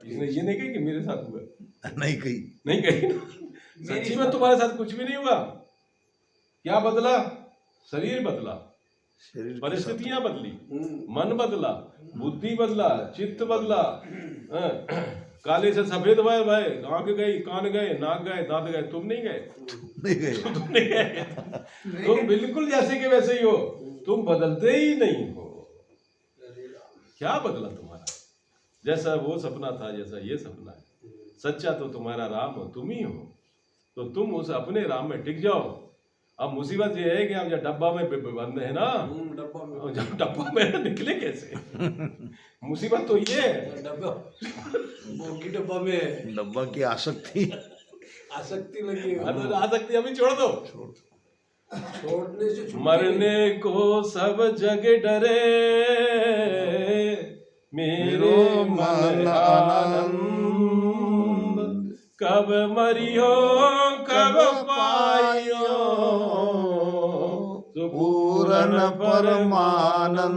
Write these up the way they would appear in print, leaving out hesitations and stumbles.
इसने ये नहीं कही कि मेरे साथ हुआ, नहीं कही, नहीं कही ना। सच्ची में तुम्हारे साथ कुछ भी नहीं हुआ। क्या बदला? शरीर बदला, शरीर के परिस्थितियां बदली, मन बदला, बुद्धि बदला, चित्त बदला। काले से सफेद भाई भाई, आंख गई, कान गए, नाक गए, दांत गए, तुम नहीं गए, नहीं गए, तुम नहीं गए। तुम बिल्कुल जैसे के वैसे ही हो, तुम बदलते ही नहीं हो। क्या बदला तुम्हारा? जैसा वो सपना था, जैसा ये सपना है। सच्चा तो तुम्हारा राम हो, तुम ही हो। तो तुम उस अपने राम में टिक जाओ। अब मुसीबत ये है कि हम जब डब्बा में बंद है ना, जब डब्बा में निकले कैसे? मुसीबत तो ये है, डब्बा में डब्बा की आसक्ति लगी। आसक्ति अभी छोड़ दो। छोड़ने से मरने को सब जग डरे, मेरे मन आनंद। कब मरियो कब पाइयो, पूर्ण परमानंद।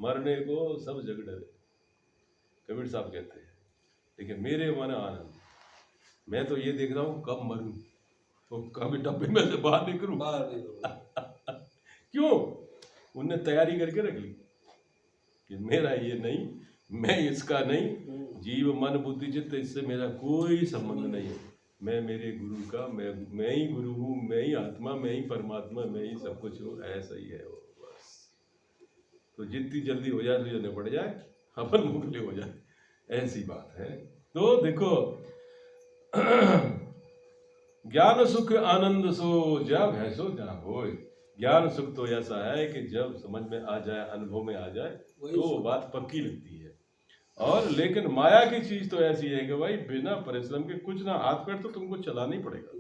मरने को सब जग डरे, कबीर साहब कहते हैं, लेकिन मेरे मन आनंद। मैं तो ये देख रहा हूँ कब मरूं, तो कभी डब्बे में से बाहर निकलूं। क्यों? उनने तैयारी करके रख ली कि मेरा ये नहीं, मैं इसका नहीं, जीव मन बुद्धि चित्त इससे मेरा कोई संबंध नहीं है। मैं मेरे गुरु का, मैं ही गुरु हूँ, मैं ही आत्मा, मैं ही परमात्मा, मैं ही सब कुछ हूँ। ऐसा ही है वो, बस। तो जितनी जल्दी हो जाए तो ये निपट जाए, अपन मुक्ति हो जाए, ऐसी बात है। तो देखो, ज्ञान सुख आनंद सो जा भैसो जा होय। ज्ञान सुख तो ऐसा है कि जब समझ में आ जाए, अनुभव में आ जाए, तो बात पक्की लगती है। और लेकिन माया की चीज तो ऐसी है कि भाई बिना परिश्रम के कुछ ना, हाथ पैर तो तुमको चलाना ही पड़ेगा,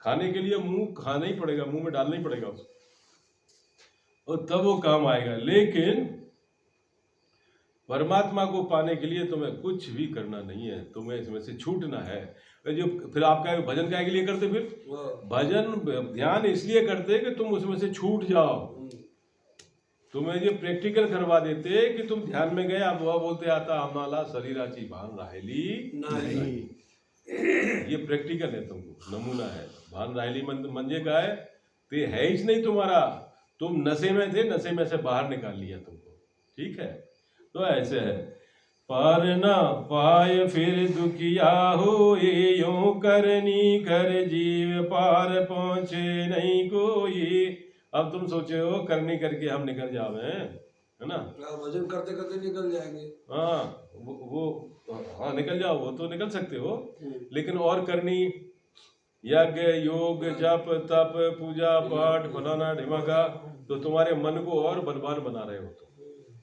खाने के लिए मुंह खाना ही पड़ेगा, मुंह में डालना ही पड़ेगा उसको, और तब वो काम आएगा। लेकिन परमात्मा को पाने के लिए तुम्हें कुछ भी करना नहीं है, तुम्हें इसमें से छूटना है। जो फिर आपका भजन क्या के लिए करते? फिर भजन ध्यान इसलिए करते कि तुम उसमें से छूट जाओ। तुम्हें ये प्रैक्टिकल करवा देते कि तुम ध्यान में गए, आप वह बोलते आता आम्हाला शरीराची भान राहिली नहीं। ये प्रैक्टिकल है, तुमको नमूना है। भान राहिली मंजे का है, तो ये है ही नहीं तुम्हारा। तुम नशे में थे, नशे में से बाहर निकाल लिया तुमको, ठीक है। तो ऐसे है, पार ना पाए फिर दुखिया हो, ये यूं करनी कर जीव पार पहुंचे नहीं कोई। अब तुम सोचे हो करनी करके हम निकल जावे, है ना? भजन करते करते निकल जाएंगे। हाँ हाँ निकल जाओ, वो तो निकल सकते हो, लेकिन और करनी, यज्ञ योग जप तप पूजा पाठ फलाना ढिमाका, तो तुम्हारे मन को और बलवान बना रहे हो तुम,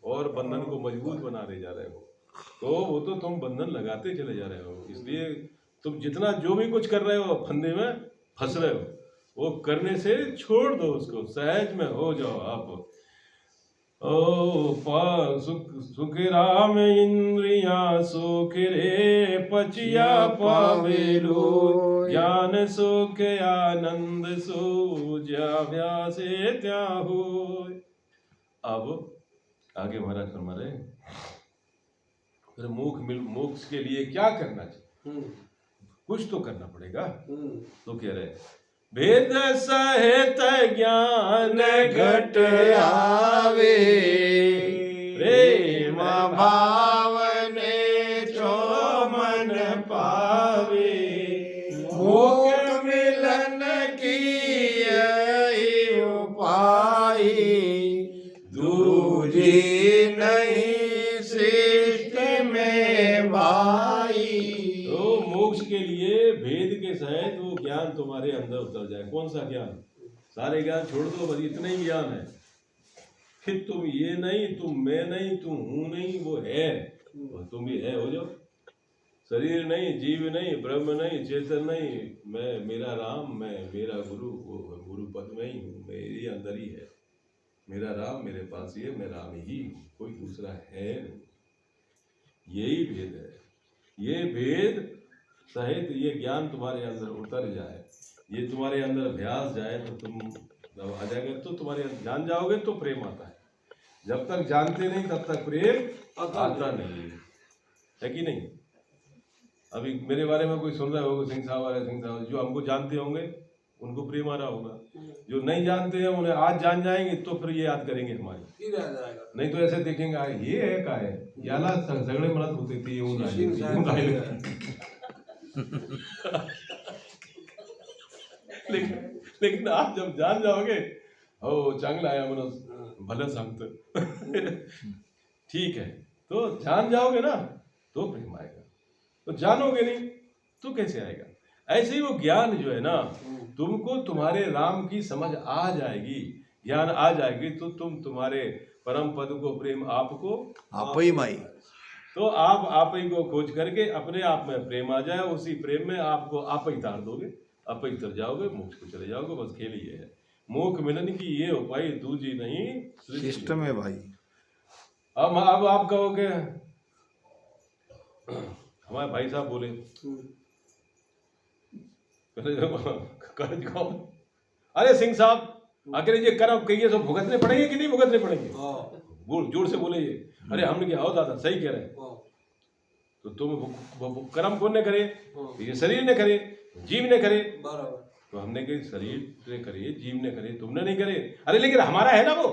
और बंधन को मजबूत बनाते जा रहे हो। तो वो तो तुम बंधन लगाते चले जा रहे हो। इसलिए तुम जितना जो भी कुछ कर रहे हो, फंदे में फंस रहे हो, वो करने से छोड़ दो उसको, सहज में हो जाओ आप। ओ सुख राम इंद्रिया सुख रे, पचिया पावेलो ज्ञान सुख आनंद सो ज्या से त्या हो। अब आगे महाराज फरमा रहे, फिर मोक्ष के लिए क्या करना चाहिए? कुछ तो करना पड़ेगा। तो कह रहे, भेद सहित ज्ञान घट आवे, प्रेम भाव ने जो मन पावे, मोक्ष मिलन की यही उपाय, दूजी नहीं सृष्टि में भाई। तो मोक्ष के लिए भेद के सहित वो ज्ञान तुम्हारे अंदर उतर जाए। कौन सा ज्ञान? सारे ज्ञान छोड़ दो, बस इतना ही ज्ञान है। फिर तुम ये नहीं, तुम मैं नहीं, तुम हूं नहीं, वो है, और तुम ही है हो जाओ। शरीर नहीं, जीव नहीं, ब्रह्म नहीं, चेतन नहीं, मैं मेरा राम, मैं मेरा गुरु, वो गुरु पद में ही हूँ, मेरे अंदर ही है। मेरा राम मेरे पास ही है, मैं राम ही हूँ, कोई दूसरा है नहीं। यही भेद है। ये भेद सहित ये ज्ञान तुम्हारे अंदर उतर जाए, ये तुम्हारे अंदर अभ्यास जाए, तो तुम जब आ जाएगा, तो तुम्हारे जान जाओगे तो प्रेम आता है। जब तक जानते नहीं तब तक प्रेम आता नहीं। है कि नहीं? अभी मेरे बारे में कोई सुन रहा होगा, सिंह साहब आ रहे, सिंह साहब, जो हमको जानते होंगे उनको प्रेम आ रहा होगा, जो नहीं जानते हैं उन्हें आज जान जाएंगे तो फिर ये याद करेंगे हमारे, फिर याद आएगा। नहीं तो ऐसे देखेंगे ये है का है याला झगड़े मरद होते थे यूं लेकिन आप जब जान जाओगे हो चांगला आहे म्हणून भलं सांगतं ठीक है, तो जान जाओगे ना तो प्रेम आएगा, तो जानोगे नहीं तो कैसे आएगा? ऐसे ही वो ज्ञान जो है ना, तुमको तुम्हारे राम की समझ आ जाएगी, ज्ञान आ जाएगी तो तुम तुम्हारे परम पद को प्रेम आपको आप ही माई। तो आप ही को खोज करके अपने आप में प्रेम आ जाए, उसी प्रेम में आपको आप ही तार दोगे, आप ही तर जाओगे, मोक्ष को चले जाओगे। बस खेल ये है, मोक्ष मिलन की ये उपाय दूजी नहीं सिस्टम है भाई। अब आप कहोगे, हमारे भाई साहब बोले अरे सिंह साहब आखिर ये कर्म कहिए तो भुगतने पड़ेंगे कि नहीं भुगतने पड़ेंगे? जोर से बोले ये। अरे हमने क्या हो दादा सही कह रहे हैं, तो तुम कर्म कौन ने करे? ये शरीर ने करे, जीव ने करे। तो हमने कही शरीर ने करे, जीव ने करे, तुमने नहीं करे। अरे लेकिन हमारा है ना वो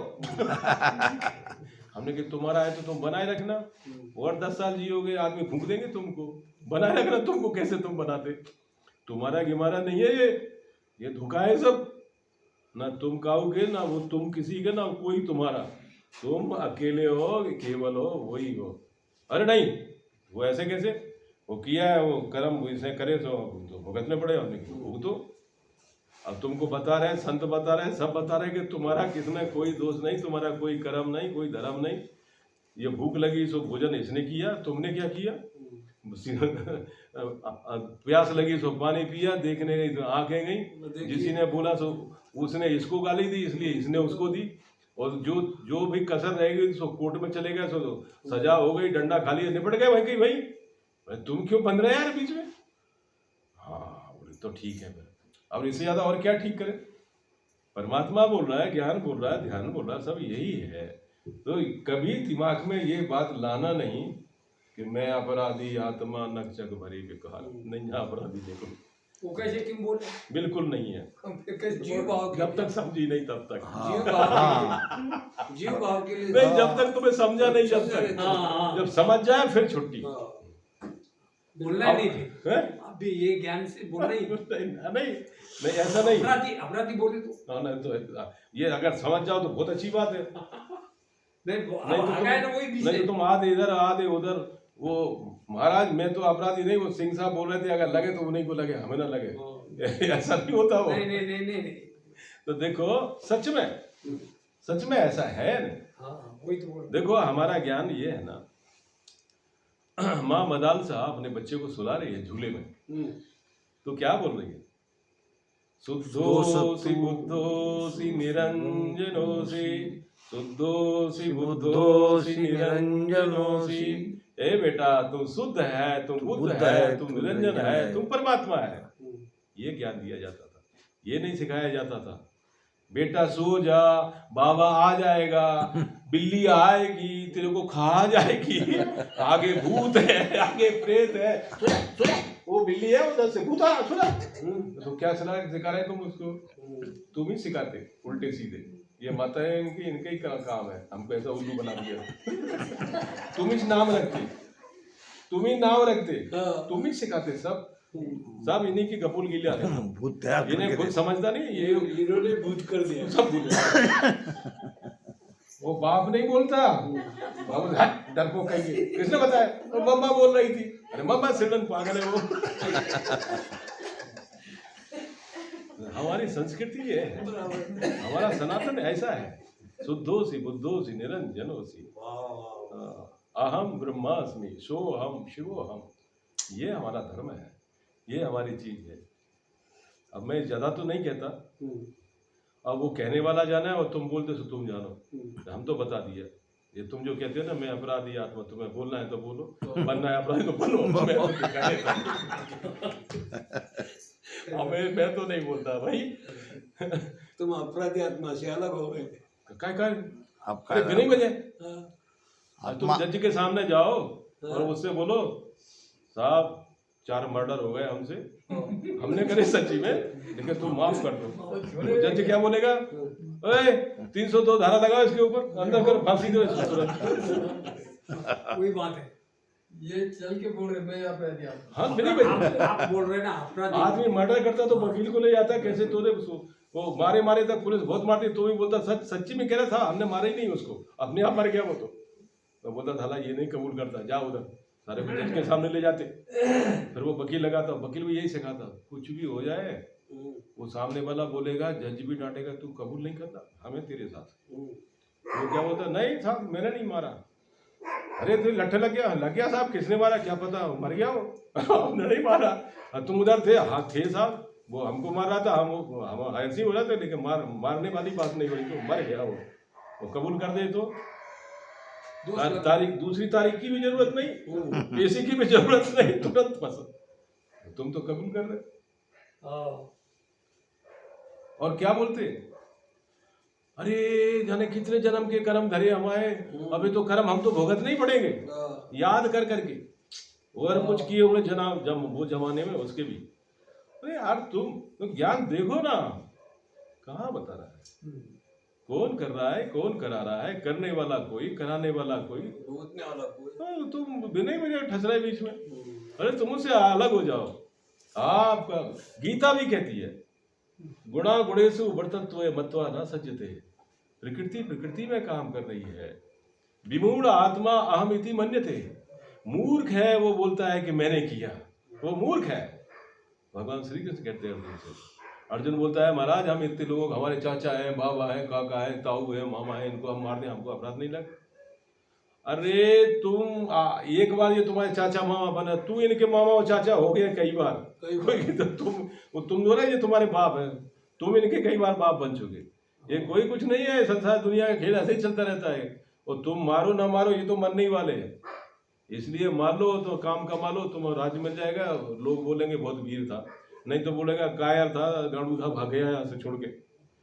हमने कहा तुम्हारा है तो तुम बनाए रखना, और 10 साल जियोगे आदमी फूंक देंगे तुमको, बनाए रखना तुमको कैसे तुम बनाते? तुम्हारा गिमारा नहीं है ये धोखा है सब, ना तुम काओगे ना वो तुम किसी का, ना कोई तुम्हारा, तुम अकेले हो, केवल हो, वही हो। अरे नहीं वो ऐसे कैसे, वो किया है वो कर्म इसने करे तो भुगतने पड़े, हमने भुगतो। अब तुमको बता रहे, संत बता रहे, सब बता रहे कि तुम्हारा किसमें कोई दोष नहीं, तुम्हारा कोई कर्म नहीं, कोई धर्म नहीं। ये भूख लगी सो भोजन इसने किया, तुमने क्या किया? प्यास लगी सो पानी पिया, देखने गई तो आंखें गई, जिसी ने बोला सो उसने इसको गाली दी इसलिए इसने उसको दी, और जो भी कसर रहेगी सो कोर्ट में चले गए, सो सजा हो गई, डंडा खा लिया, निपट गए। भाई भाई तुम क्यों बंध रहे यार बीच में? हाँ बोले तो ठीक है, अब इससे ज्यादा और क्या ठीक करे? परमात्मा बोल रहा है, ज्ञान बोल रहा है, ध्यान बोल रहा है, सब यही है। तो कभी दिमाग में ये बात लाना नहीं कि मैं अपराधी आत्मा नक्षक भरी विकहाल, नहीं अपराधी देखो वो कैसे क्यों बोल? बिल्कुल नहीं है, जीव भाव जब तक समझी नहीं तब तक। जीव भाव के लिए नहीं, जब तक तुम्हें समझा नहीं, जब तक जब समझ जाए फिर छुट्टी। बोलना नहीं थे अभी ये ज्ञान से बोलना ही नहीं ऐसा नहीं, अपराधी बोले तो नहीं तो ये अगर समझ जाओ तो बहुत अच्छी बात है। नहीं तो तुम आधे इधर आधे उधर, वो महाराज मैं तो अपराधी नहीं, वो सिंह साहब बोल रहे थे अगर लगे तो उन्हीं को लगे, हमें ना लगे ऐसा नहीं होता वो। नहीं तो देखो सच में ऐसा है वही तो बोल। देखो हमारा ज्ञान ये है ना, माँ मदाल साहब अपने बच्चे को सुला रही है झूले में, तो क्या बोल रही है? शुद्धोसी बुद्धोसी निरंजनोसी, शुद्धोसी बुद्धोसी निरंजनोसी। ए बेटा तुम शुद्ध है, तुम बुद्ध है, तुम निरंजन है, तुम परमात्मा है। ये ज्ञान दिया जाता था, ये नहीं सिखाया जाता था बेटा सो जा, बाबा आ जाएगा, बिल्ली आएगी तेरे को खा जाएगी, आगे भूत है, आगे प्रेत है, वो बिल्ली है उधर से भूत आ सुना। तो क्या सिखा रहे तुम उसको? तुम ही सिखाते उल्टे सीधे। ये माताएं इनके ही काम है, हमको ऐसा उल्लू बना दिया। तुम ही नाम रखते, तुम ही सिखाते, सब इन्हीं की कपूल गिला है। इन्हें खुद समझदा नहीं, ये इन्होंने भूत कर दिया सब भूत। वो बाप नहीं बोलता, डर को कहेंगे किसने बताया? तो मम्मा बोल रही थी। अरे मम्मा सिरन पागल है वो। हमारी संस्कृति ये है, हमारा सनातन ऐसा है, शुद्धोसी बुद्धोसी निरंजनोसी, अहम ब्रह्मास्मि सोहम शिवोहम। ये हमारा धर्म है, ये हमारी चीज है। अब मैं ज्यादा तो नहीं कहता, अब वो कहने वाला जाना है और तुम बोलते सो तुम जानो। हम तो बता दिया, ये तुम जो कहते हो ना मैं अपराधी आत्मा, तुम्हें बोलना है तो बोलो, बनना है अपराधी तो बनो। मैं तो नहीं बोलता भाई। तुम अपराधी आत्मा से अलग हो गए। क्या नहीं बजे तुम जज के सामने जाओ, और उससे बोलो साहब 4 मर्डर हो गए हमसे, हमने करे सच्ची में, लेकिन तुम माफ कर दो। जज क्या बोलेगा, ओए 302 धारा लगाओ इसके ऊपर, अंदर कर, फांसी दो इसको तुरंत। वही बात है, ये चल के बोल रहे मैं यहाँ पे दिया। हाँ मेरी भाई, आप बोल रहे हैं ना अपराधी। आदमी मर्डर करता तो वकील को ले जाता, कैसे तूने वो मारे मारे तक पुलिस बहुत मारती, तो भी बोलता सच्ची में कह रहा था हमने मारा ही नहीं उसको, अपने आप मर गया वो। तो बोलता था ये नहीं कबूल करता, जा उधर, सारे जज के सामने ले जाते। फिर वो वकील लगाता, वकील भी यही सिखाता, कुछ भी हो जाए वो सामने वाला बोलेगा, जज भी डांटेगा, तू कबूल नहीं करता, हमें तेरे साथ। वो क्या बोलता, नहीं साहब मैंने नहीं मारा। अरे तो लट्ठे लग गया साहब, किसने मारा, क्या पता मर गया वो, हमने नहीं मारा। तुम उधर थे, हाँ थे साहब, वो हमको मार रहा था, हम ऐसे ही हो रहा था, लेकिन मारने वाली बात नहीं हुई, तो मर गया वो कबूल कर दे तो दूसरी तारीख की भी जरूरत नहीं, एसी की भी जरूरत नहीं, तुरंत पसंद। तुम तो कबूल कर रहे। और क्या बोलते, अरे जाने कितने जन्म के कर्म धरे हमारे, अभी तो कर्म हम तो भुगत नहीं पड़ेंगे, याद कर करके और कुछ किए हुए जनाब जब वो जमाने में उसके भी। अरे यार तुम तो ज्ञान देखो ना, कहाँ बता रहा है, कौन कर रहा है, कौन करा रहा है, करने वाला कोई, कराने वाला कोई, भुगतने वाला कोई। तुम बिना ही वजह ठस रहे बीच में। अरे तुम उससे अलग हो जाओ। आपका गीता भी कहती है, गुणा गुणेषु वर्तत्वे मत्वा न सज्जते, प्रकृति प्रकृति में काम कर रही है, विमूढ़ आत्मा अहम इति मन्यते। मूर्ख है वो बोलता है कि मैंने किया, वो मूर्ख है। भगवान श्री कृष्ण कहते हैं अर्जुन से। अर्जुन बोलता है महाराज हम इतने लोग, हमारे चाचा है, बाबा है, काका है, ताऊ है, मामा है, इनको हम मार दें, हमको अपराध नहीं लगा। अरे तुम एक बार ये तुम्हारे चाचा मामा बना, तू इनके मामा और चाचा हो गया कई बार, तो तुम दो ना ये तुम्हारे बाप है, तुम इनके कई बार बाप बन चुके। ये कोई कुछ नहीं है, संसार दुनिया का खेल ऐसे ही चलता रहता है। और तुम मारो ना मारो ये तो मरने ही वाले हैं, इसलिए मार लो तो काम कमा लो, तुम राज्य मिल जाएगा, लोग बोलेंगे बहुत वीर था, नहीं तो बोलेगा कायर था, गाड़ू था, भाग गया यहाँ से छोड़ के।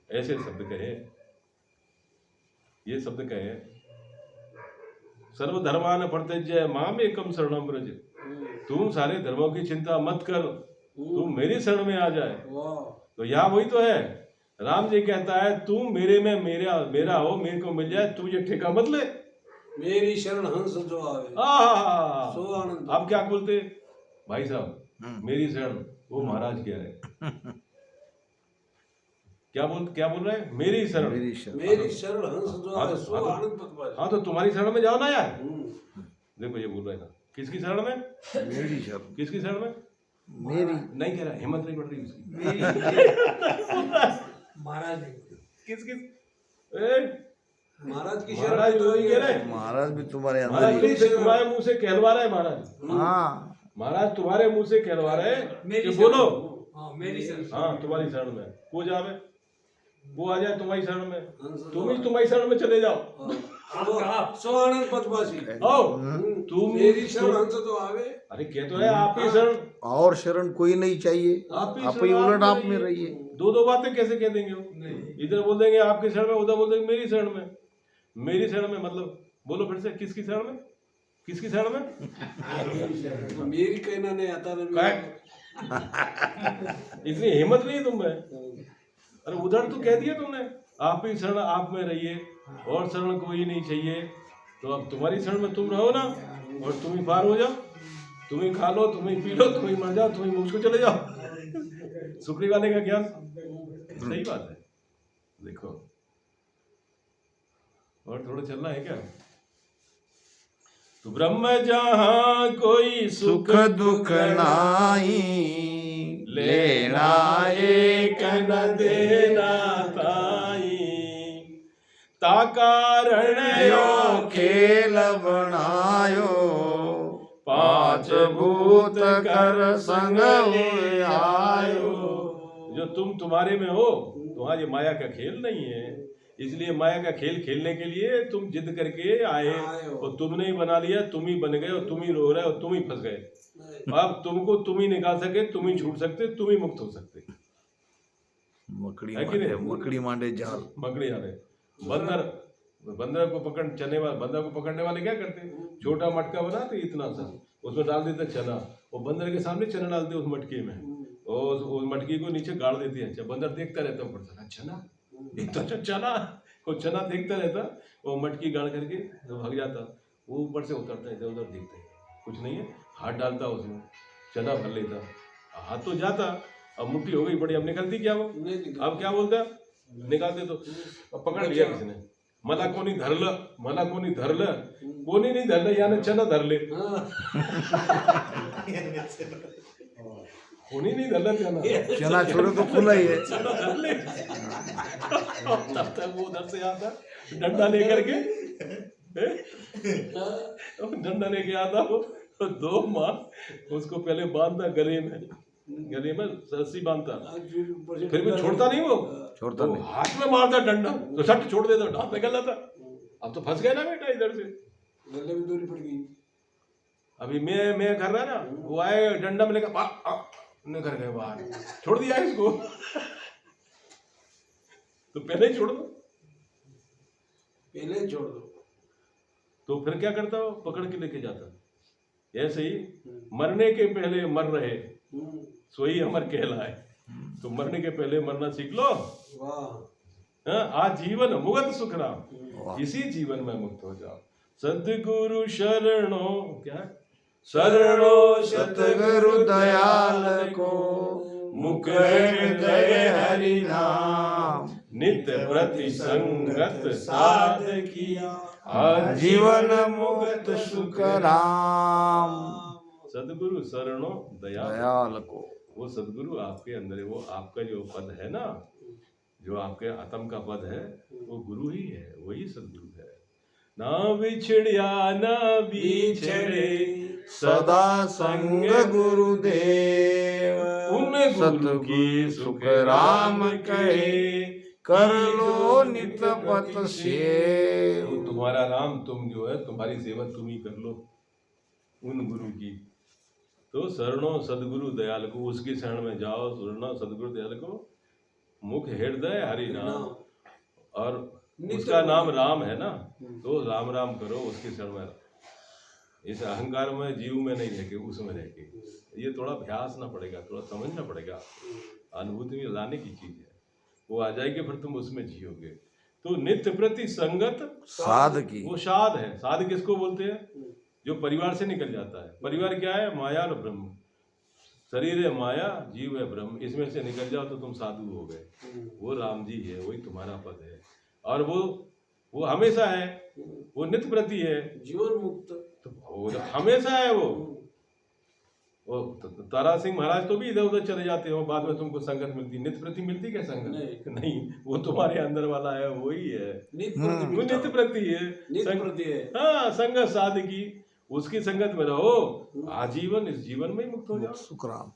ऐसे शब्द कहे, ये शब्द कहे। सर्वधर्मान परित्यज्य माम एकम शरणम व्रज, तुम सारे धर्मों की चिंता मत कर, तुम मेरी शरण में आ जाए। तो यहाँ वही तो है, राम जी कहता है तुम मेरे में मेरा हो, मेरे को मिल जाए, तू ये ठेका मत ले। मेरी शरण हंस जो आवे सो आनंद। आप क्या बोलते भाई साहब, मेरी शरण, वो महाराज क्या है, क्या बोल रहे हैं, मेरी शरण हंस जो आवे सो आनंद पतवारी। हाँ तो तुम्हारी शरण में जाओ ना यार। देखो ये बोल रहे हैं, किसकी शरण में, मेरी शरण, किसकी शरण में, मेरी नहीं कह रहा, हिम्मत नहीं बढ़ रही उसकी, महाराज किस महाराज की महाराज तो वही कह रहे हैं, महाराज भी तुम्हारे अंदर महाराज ही। तुमसे तुम्हारे मुंह से कहलवा रहा है महाराज। हाँ महाराज तुम्हारे मुंह से कहलवा रहे हैं मेरी कि बोलो, मेरी शरण, हाँ तुम्हारी शरण में को जावे, वो आ जाए तुम्हारी शरण में, तुम ही तुम्हारी शरण में चले जाओ। सो आनंद पतवासी। आओ तुम मेरी शरण हंस जो आवे। अरे कह तो है आप ही शरण, और शरण कोई नहीं चाहिए, आप ही आप शरण, ही उलट आप में रहिए। रहिए। दो बातें कैसे कह देंगे वो, इधर बोल देंगे आपकी शरण में, उधर बोल देंगे मेरी शरण में। मेरी शरण में मतलब बोलो फिर से, किसकी शरण में, किसकी शरण में, मेरी कहना नहीं आता इतनी हिम्मत नहीं तुम में। अरे उधर तो कह दिया तुमने, आप ही शरण आप में रहिए, और शरण कोई नहीं चाहिए। तो अब तुम्हारी शरण में तुम रहो ना, और तुम ही पार हो जाओ, तुम ही खा लो, तुम ही पी लो, तुम ही मर जाओ, तुम ही मोक्ष को चले जाओ। शुक्री वाले का ज्ञान सही बात है। देखो और थोड़ा चलना है क्या, तो ब्रह्म जहाँ कोई सुख दुख नाई, लेना एक न देना ताई, ता कारण यो खेल बनायो, पांच भूत कर संग आयो। जो तुम्हारे में हो, तुम्हारा ये माया का खेल नहीं है, इसलिए माया का खेल खेलने के लिए तुम जिद करके आए, और तुमने ही बना लिया, तुम ही बन गए, और तुम ही रो रहे, और तुम ही फंस गए। अब तुमको तुम ही निकाल सके, तुम ही छूट सकते, तुम ही मुक्त हो सकते। मकड़ी मांडे जाल, मकड़ी आ रहे, बंदर को पकड़ने वाले क्या करते, छोटा मटका बनाते इतना सा, उसमें डाल देते चना, वो बंदर के सामने चना डालते उस मटके में, और उस मटकी को नीचे गाड़ देते हैं। अच्छा, बंदर देखता रहता ऊपर से, चना एक तो अच्छा चना, वो चना देखता रहता, वो मटकी गाड़ करके तो भाग जाता, वो ऊपर से उतरता है, इधर उधर देखता है कुछ नहीं है, हाथ डालता उसमें, चना भर लेता, हाथ तो जाता, अब मुट्ठी हो गई बड़ी, अब निकलती क्या वो, अब क्या बोलता है, निकालते तो अब पकड़ लिया किसने, मला कोणी धरलं, मला कोणी धरलं, कोणी नहीं धरलं, याने चना धर ले, कोणी नहीं धरलं चना, चना छोड़ो तो खुला ही है। चना धर ले। तब तक वो उधर से आता डंडा लेकर के, डंडा लेके आता वो, तो 2 माँ उसको पहले बांधता गले में रस्सी बांधता, फिर भी छोड़ता नहीं वो, छोड़ता वो नहीं। हाथ में मारता डंडा तो सट छोड़ देता, डांत निकल जाता, अब तो फंस गया ना बेटा इधर से, गले में दूरी पड़ गई। अभी मैं कर रहा ना, वो आए डंडा में लेकर निकल गए बाहर, छोड़ दिया इसको। तो पहले ही छोड़ दो, पहले छोड़ दो, तो फिर क्या करता हो, पकड़ के लेके जाता। ऐसे ही मरने के पहले मर रहे सोई अमर कहलाए, तो मरने के पहले मरना सीख लो। वाह, हाँ, आज जीवन मुक्त सुख राम, इसी जीवन में मुक्त हो जाओ। सद्गुरु शरणो क्या, शरणो सतगुरु दयाल को मुख हृदय हरि नाम, नित्य प्रति संगत साध किया, जीवन मुक्त सुख राम। सद्गुरु शरणो दयाल, दयाल को वो सद्गुरु आपके अंदर है, वो आपका जो पद है ना, जो आपके आत्म का पद है, वो गुरु ही है, वही सद्गुरु है। ना बिछड़िया ना बिछड़े सदा संग गुरुदेव, उन सतगुरु की सुख राम कहे, कर लो नित पत सेव। तो तुम्हारा राम तुम जो है, तुम्हारी सेवा तुम ही कर लो उन गुरु की। तो शरणों सदगुरु दयाल को, उसकी शरण में जाओ, शरणों सदगुरु दयाल को, मुख हृदय हरि नाम, और उसका नाम राम है ना, तो राम राम करो उसकी शरण में। इस अहंकार में जीव में नहीं रह के, उसमें रह के, ये थोड़ा अभ्यास ना पड़ेगा, थोड़ा समझना पड़ेगा, अनुभूति में लाने की चीज है, वो आ जाएगी, फिर तुम उसमें जियोगे। तो नित्य प्रति संगत साध की, वो साध है। साध किसको बोलते हैं, जो परिवार से निकल जाता है। परिवार क्या है, माया और ब्रह्म, शरीर है माया, जीव है ब्रह्म, इसमें से निकल जाओ तो तुम साधु हो गए। वो राम जी है, वही तुम्हारा पद है, और वो हमेशा है, वो नित्य प्रति है, जीवन मुक्त, तो वो हमेशा है। वो तारा सिंह महाराज तो भी इधर उधर चले जाते हो, बाद में तुमको संगत मिलती, नित्य प्रति मिलती क्या संगत? नहीं, वो तुम्हारे अंदर वाला है, वही है, वो नित्य प्रति है, हाँ, संगत साध की, उसकी संगत में रहो, आजीवन इस जीवन में ही मुक्त हो जाओ। सुखराम,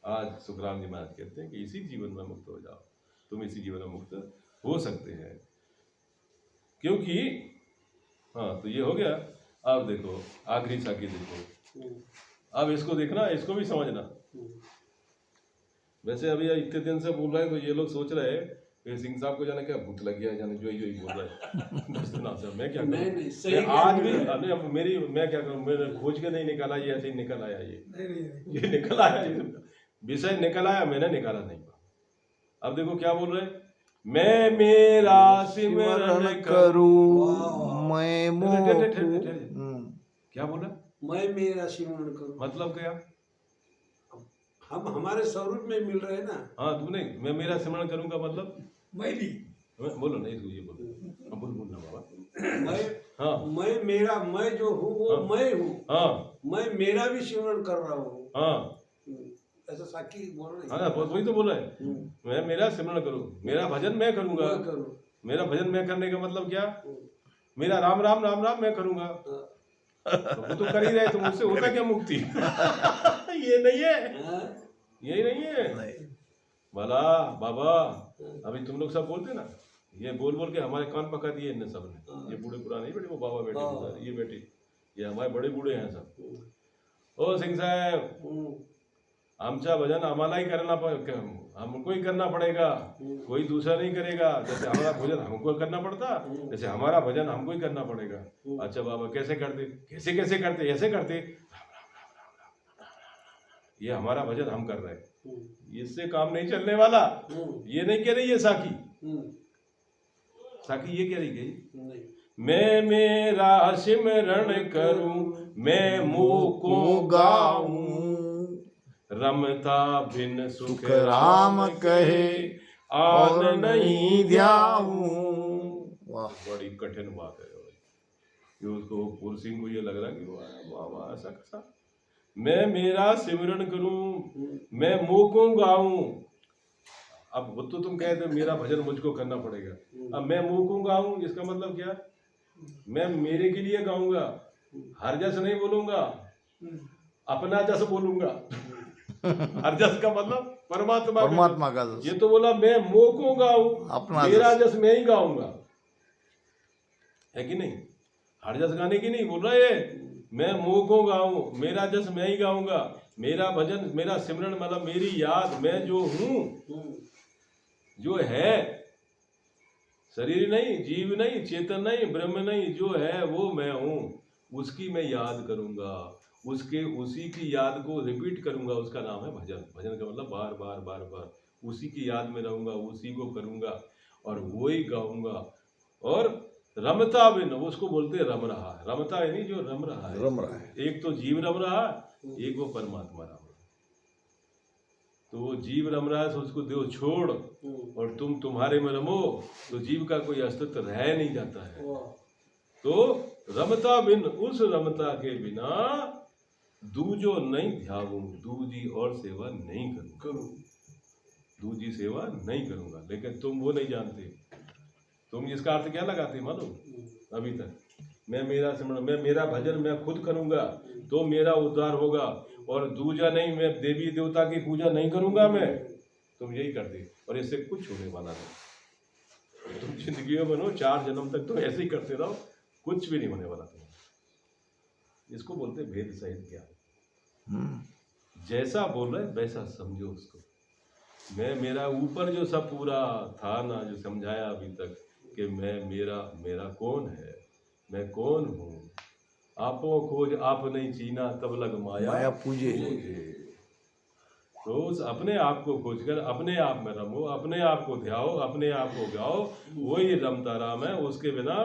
आज सुखराम जी महाराज कहते हैं कि इसी जीवन में मुक्त हो जाओ, तुम इसी जीवन में मुक्त हो सकते हैं, क्योंकि हाँ, तो ये हो गया। अब देखो आखिरी साकी देखो, अब इसको देखना, इसको भी समझना। वैसे अभी इतने दिन से बोल रहे हैं, तो ये लोग सोच रहे हैं कि सिंह साहब को जाने क्या भूत लग गया, जाने जो ही बोल रहा है। दस दिन से मैं क्या करूं, मैं आज भी मेरी, मैं क्या करूं, मैंने खोज के नहीं निकाला, ये ऐसे ही निकल आया, ये निकल आया, विषय निकल आया, मैंने निकाला नहीं। अब देखो क्या बोल रहे हैं, मैं मेरा सिमरन करूं, मैं मोह, क्या बोला, मैं मेरा सिमरन करूं, मतलब क्या, हम हमारे स्वरूप में मिल रहे हैं ना। हाँ, तुमने मैं मेरा सिमरन करूंगा मतलब, मैं भी बोलो नहीं, इसको ये बोलो, बोलना बाबा। मैं, हाँ, मैं मेरा, मैं जो हूँ वो हाँ, मैं हूँ, हाँ, मैं मेरा भी सिमरन कर रहा हूँ, हाँ, ऐसा साकी बोल रहे हाँ, वही तो बोल रहे हैं, मैं मेरा सिमरन करूं, मेरा भजन मैं करूंगा। मेरा भजन मैं करने का मतलब क्या, मेरा राम राम राम राम मैं करूंगा, तो वो तो कर ही रहे, तो मुझसे होता क्या मुक्ति? ये नहीं है, यही नहीं है भला बाबा। अभी तुम लोग सब बोलते ना, ये बोल बोल के हमारे कान पका दिए इनने सब ने, ये बूढ़े पुराने नहीं बेटे, वो बाबा बेटे, ये बेटे, ये हमारे बड़े बूढ़े हैं सब। ओ सिंह साहब, आमचा भजन आम्हाला ही करना हमको ही करना पड़ेगा, कोई दूसरा नहीं करेगा। जैसे हमारा भजन हमको करना पड़ता, जैसे हमारा भजन हमको ही करना पड़ेगा। अच्छा बाबा कैसे करते, कैसे कैसे करते, ऐसे करते, ये हमारा भजन हम कर रहे हैं, इससे काम नहीं चलने वाला। ये नहीं कह रही है साखी, साखी ये कह रही है मैं मेरा सिमरण करूं, मैं मुंह को गाऊं, रमता बिन सुख राम कहे आन नहीं ध्याऊं। वाह बड़ी कठिन बात है ये, उसको पूर सिंह को ये लग रहा कि वाह वाह ऐसा कैसा, मैं मेरा सिमरण करूं, मैं मुंह को गाऊं। अब वो तो तुम कहते मेरा भजन मुझको करना पड़ेगा, अब मैं मुंह को गाऊं इसका मतलब क्या, मैं मेरे के लिए गाऊंगा, हर जस नहीं बोलूंगा, अपना जस बोलूंगा। हर जस का मतलब परमात्मा का जस। ये तो बोला मैं मुंह को गाऊं, अपना मेरा जस मैं ही गाऊंगा, है कि नहीं। हर जस गाने की नहीं बोल रहा ये, मैं मुंह को गाऊं, मेरा जस मैं ही गाऊंगा, मेरा भजन मेरा सिमरन मतलब मेरी याद, मैं जो हूं, जो है, शरीर नहीं, जीव नहीं, चेतन नहीं, ब्रह्म नहीं, जो है वो मैं हूं, उसकी मैं याद करूंगा, उसके उसी की याद को रिपीट करूंगा, उसका नाम है भजन। भजन का मतलब बार बार बार बार उसी की याद में रहूंगा, उसी को करूंगा और वो ही गाऊंगा। और रमता बिन, उसको बोलते हैं रम रहा है, रमता है नहीं जो रम रहा है, रम रहा है। एक तो जीव रम रहा है, एक वो परमात्मा रम रहा है। तो वो जीव रम रहा है तो उसको दो छोड़ और तुम तुम्हारे में रमो, तो जीव का कोई अस्तित्व रह नहीं जाता है। तो रमता बिन, उस रमता के बिना दूजो नहीं ध्याऊं, दूजी और सेवा नहीं करूं, दूजी सेवा नहीं करूंगा। लेकिन तुम वो नहीं जानते, तुम इसका अर्थ क्या लगाते मालूम अभी तक, मैं मेरा सिमरन, मैं मेरा भजन मैं खुद करूंगा तो मेरा उद्धार होगा, और दूजा नहीं, मैं देवी देवता की पूजा नहीं करूंगा मैं, तुम यही करते और इससे कुछ होने वाला नहीं। तुम जिंदगी में बनो 4 जन्म तक तो ऐसे ही करते रहो, कुछ भी नहीं होने वाला तुम्हें। इसको बोलते भेद सहित ज्ञान। जैसा बोल रहे वैसा समझो उसको। मैं मेरा ऊपर जो सब पूरा था ना, जो समझाया अभी तक कि मैं मेरा कौन है, मैं कौन हूँ, आपो खोज आप नहीं चीना तब लग माया पूजे। तो उस अपने आप को खोज कर अपने आप में रमो, अपने आप को ध्याओ, अपने आप को गाओ, वही रमता राम है, उसके बिना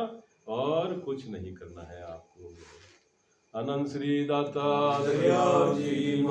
और कुछ नहीं करना है आपको। अनंत श्री दाता दयाल जी